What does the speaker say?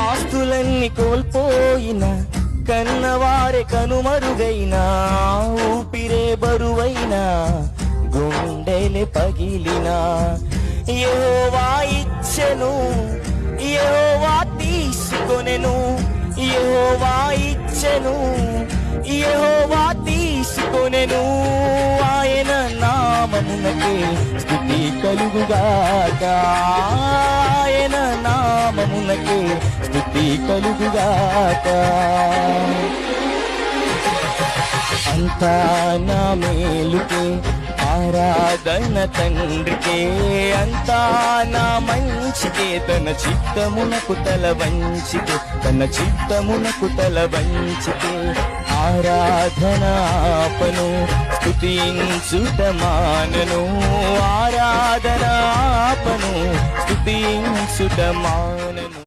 ఆస్తులన్నీ కోల్పోయిన, కన్నవారే కనుమరుగైనా, ఊపిరే బరువైనా, గుండెలే పగిలినా, యెహోవా ఇచ్చెను, యెహోవా తీసుకొనెను, యెహోవా ఇచ్చెను, యెహోవా తీసుకొనెను. ఆయన నామమునకే స్తుతి కలుగుగాక, ఆయన నామమునకే స్తుతి కలుగుగాక. అంతా నా మేలుకే ఆరాధన తండ్రికే, అంతా నా మంచికే, తన చిత్తమునకు తల వంచితే, తన చిత్తమునకు తల వంచితే, ఆరాధన ఆపను, స్తుతించుట మానను, ఆరాధన ఆపను, స్తుతించుట మానను.